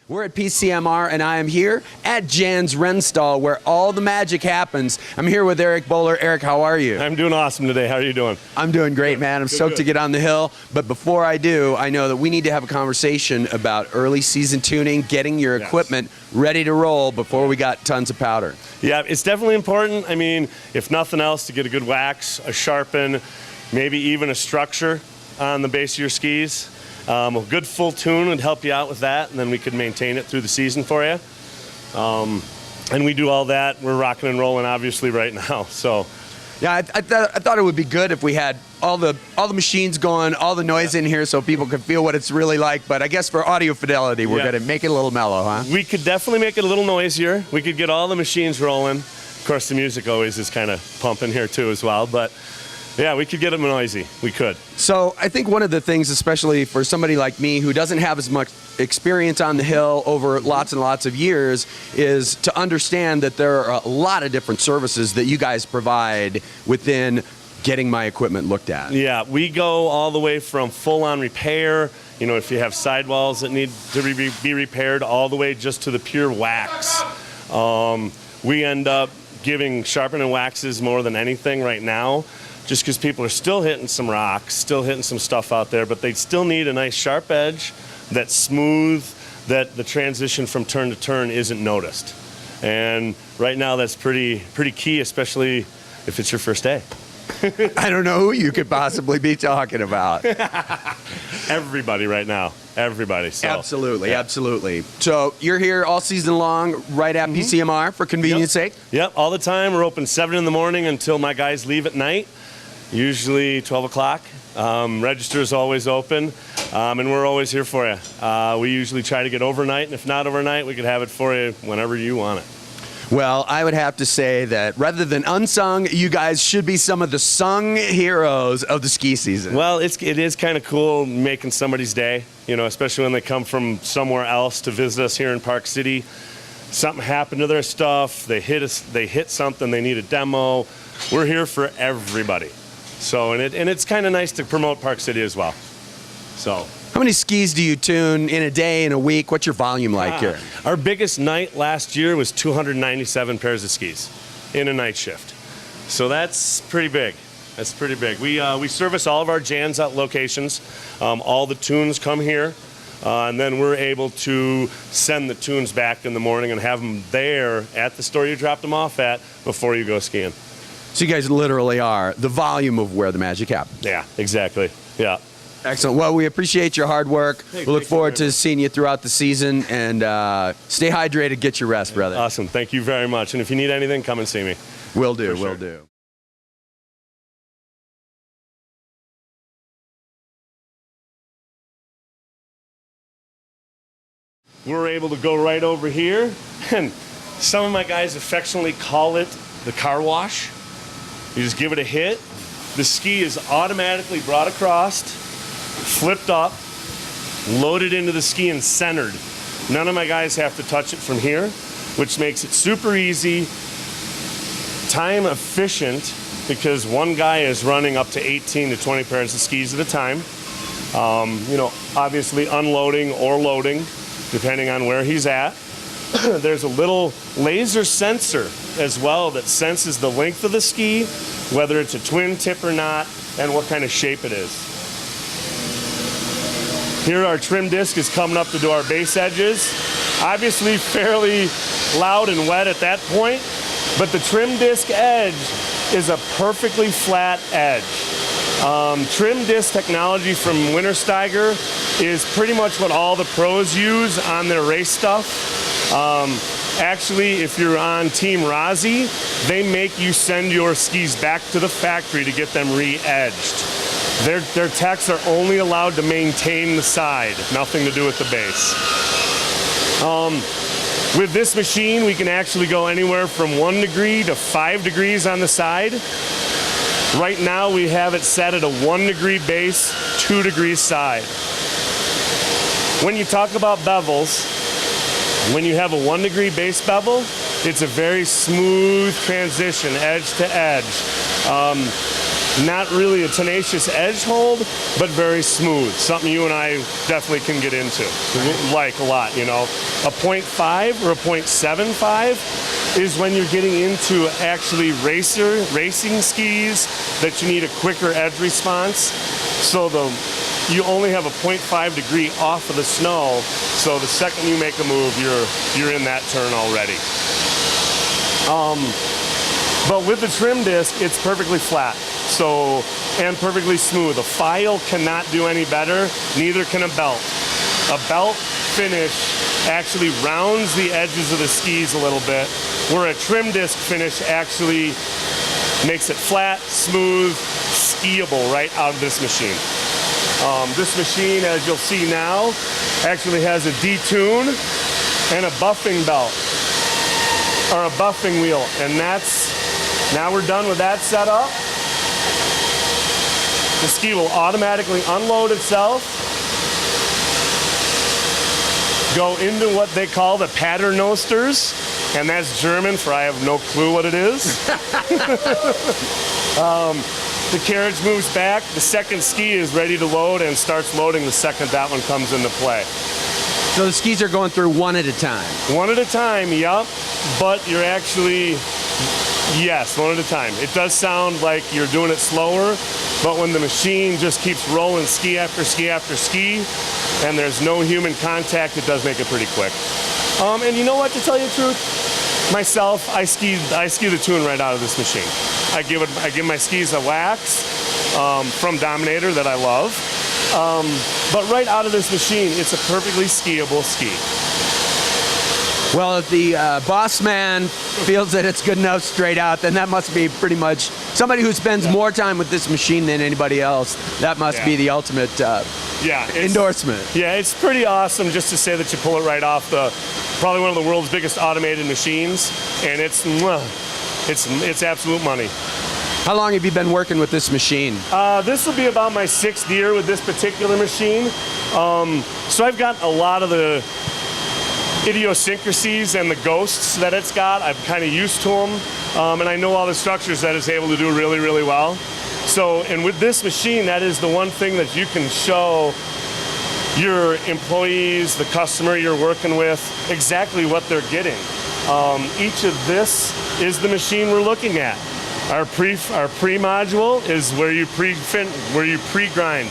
We're at PCMR, and I am here at Jan's Renstall, where all the magic happens. I'm here with Erik Boller. Erik, how are you? I'm doing awesome today. How are you doing? I'm doing great, man. I'm stoked to get on the hill. But before I do, I know that we need to have a conversation about early season tuning, getting your equipment ready to roll before we got tons of powder. Yeah, it's definitely important. I mean, if nothing else, to get a good wax, a sharpen, maybe even a structure on the base of your skis. A good full tune would help you out with that, and then we could maintain it through the season for you. And we do all that. We're rocking and rolling, obviously, right now. So, yeah, I thought it would be good if we had all the machines going, all the noise in here, so people could feel what it's really like. But I guess for audio fidelity, we're gonna make it a little mellow, huh? We could definitely make it a little noisier. We could get all the machines rolling. Of course, the music always is kind of pumping here too, as well. But yeah, we could get them noisy. We could. So I think one of the things, especially for somebody like me who doesn't have as much experience on the hill over lots and lots of years, is to understand that there are a lot of different services that you guys provide within getting my equipment looked at. Yeah, we go all the way from full-on repair, you know, if you have sidewalls that need to be repaired, all the way just to the pure wax. We end up giving sharpen and waxes more than anything right now, just because people are still hitting some rocks, still hitting some stuff out there, but they still need a nice sharp edge that's smooth, that the transition from turn to turn isn't noticed. And right now that's pretty key, especially if it's your first day. I don't know who you could possibly be talking about. Everybody right now. Everybody. So, absolutely, absolutely. So you're here all season long, right at PCMR for convenience sake? Yep, all the time. We're open 7 in the morning until my guys leave at night. Usually 12 o'clock. Register is always open, and we're always here for you. We usually try to get overnight, and if not overnight, we could have it for you whenever you want it. Well, I would have to say that rather than unsung, you guys should be some of the sung heroes of the ski season. Well, it is kind of cool making somebody's day, you know, especially when they come from somewhere else to visit us here in Park City. Something happened to their stuff, they hit something, they need a demo. We're here for everybody. So, and it's kind of nice to promote Park City as well. So, how many skis do you tune in a day, in a week? What's your volume like here? Our biggest night last year was 297 pairs of skis in a night shift. So that's pretty big. That's pretty big. We service all of our Jan's locations. All the tunes come here, and then we're able to send the tunes back in the morning and have them there at the store you dropped them off at before you go skiing. So you guys literally are the volume of where the magic happens. Yeah, exactly. Yeah. Excellent. Well, we appreciate your hard work. We look forward to seeing you throughout the season, and stay hydrated, get your rest, brother. Awesome. Thank you very much. And if you need anything, come and see me. Will do. Will do. We're able to go right over here, and some of my guys affectionately call it the car wash. You just give it a hit. The ski is automatically brought across, flipped up, loaded into the ski, and centered. None of my guys have to touch it from here, which makes it super easy, time efficient, because one guy is running up to 18 to 20 pairs of skis at a time. You know, obviously unloading or loading, depending on where he's at. There's a little laser sensor as well that senses the length of the ski, whether it's a twin tip or not, and what kind of shape it is. Here our trim disc is coming up to do our base edges. Obviously fairly loud and wet at that point, but the trim disc edge is a perfectly flat edge. Trim disc technology from Wintersteiger is pretty much what all the pros use on their race stuff. Actually, if you're on Team Rossi, they make you send your skis back to the factory to get them re-edged. Their techs are only allowed to maintain the side, nothing to do with the base. With this machine, we can actually go anywhere from 1 degree to 5 degrees on the side. Right now, we have it set at a 1 degree base, 2 degrees side. When you talk about bevels, when you have a 1 degree base bevel, it's a very smooth transition, edge to edge. Not really a tenacious edge hold, but very smooth. Something you and I definitely can get into, like a lot, you know. A 0.5 or a 0.75 is when you're getting into actually racing skis that you need a quicker edge response. So you only have a 0.5 degree off of the snow, so the second you make a move, you're in that turn already. But with the trim disc, it's perfectly flat, and perfectly smooth. A file cannot do any better, neither can a belt. A belt finish actually rounds the edges of the skis a little bit, where a trim disc finish actually makes it flat, smooth, skiable right out of this machine. This machine, as you'll see now, actually has a detune and a buffing belt, or a buffing wheel, and now we're done with that setup. The ski will automatically unload itself, go into what they call the Paternosters, and that's German for I have no clue what it is. The carriage moves back, the second ski is ready to load and starts loading the second that one comes into play. So the skis are going through one at a time? One at a time, yup, but you're actually, yes, one at a time. It does sound like you're doing it slower, but when the machine just keeps rolling ski after ski after ski, and there's no human contact, it does make it pretty quick. And you know what, to tell you the truth? Myself, I ski the tune right out of this machine. I give my skis a wax from Dominator that I love. But right out of this machine, it's a perfectly skiable ski. Well, if the boss man feels that it's good enough straight out, then that must be pretty much somebody who spends more time with this machine than anybody else. That must be the ultimate endorsement. Yeah, it's pretty awesome just to say that you pull it right off probably one of the world's biggest automated machines, and it's absolute money. How long have you been working with this machine? This will be about my 6th year with this particular machine. So I've got a lot of the idiosyncrasies and the ghosts that it's got. I'm kind of used to them, and I know all the structures that it's able to do really, really well. So, and with this machine, that is the one thing that you can show your employees, the customer you're working with, exactly what they're getting. Each of this is the machine we're looking at. Our pre module is where you pre-grind.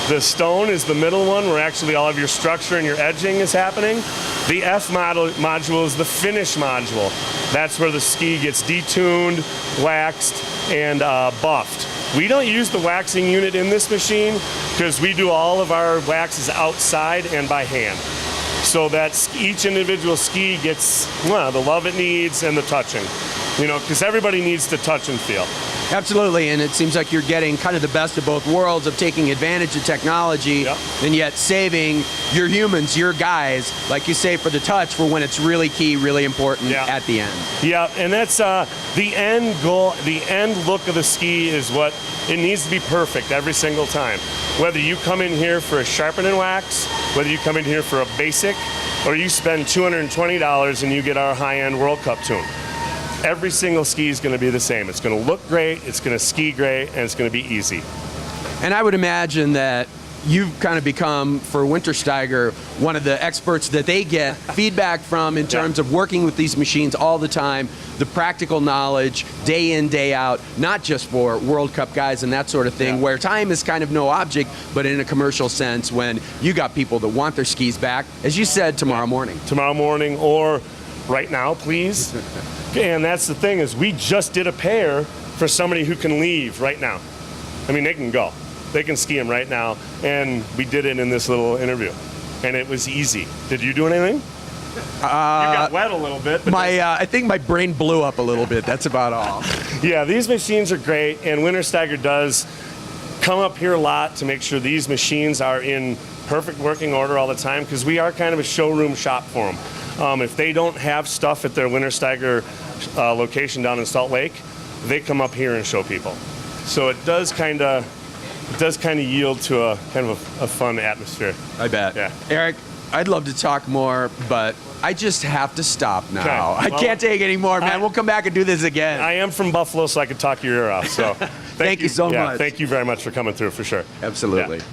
The stone is the middle one where actually all of your structure and your edging is happening. The F module is the finish module. That's where the ski gets detuned, waxed, and buffed. We don't use the waxing unit in this machine because we do all of our waxes outside and by hand. So that each individual ski gets the love it needs and the touching. You know, because everybody needs to touch and feel. Absolutely, and it seems like you're getting kind of the best of both worlds of taking advantage of technology and yet saving your humans, your guys, like you say, for the touch for when it's really key, really important at the end. Yeah, and that's the end goal, the end look of the ski is what it needs to be perfect every single time. Whether you come in here for a sharpen and wax, whether you come in here for a basic, or you spend $220 and you get our high-end World Cup tune. Every single ski is going to be the same. It's going to look great, it's going to ski great, and it's going to be easy. And I would imagine that you've kind of become, for Wintersteiger, one of the experts that they get feedback from in terms of working with these machines all the time, the practical knowledge, day in, day out, not just for World Cup guys and that sort of thing, where time is kind of no object, but in a commercial sense when you got people that want their skis back, as you said, tomorrow morning. Tomorrow morning, or right now, please. And that's the thing is we just did a pair for somebody who can leave right now. I mean, they can go. They can ski them right now. And we did it in this little interview. And it was easy. Did you do anything? You got wet a little bit. But I think my brain blew up a little bit. That's about all. Yeah, these machines are great. And Wintersteiger does come up here a lot to make sure these machines are in perfect working order all the time because we are kind of a showroom shop for them. If they don't have stuff at their Wintersteiger location down in Salt Lake, they come up here and show people. So it does kind of yield to a kind of a fun atmosphere. I bet. Yeah. Eric, I'd love to talk more, but I just have to stop now. Okay. Well, I can't take any more, man. We'll come back and do this again. I am from Buffalo, so I could talk your ear off. So Thank you so much. Thank you very much for coming through, for sure. Absolutely. Yeah.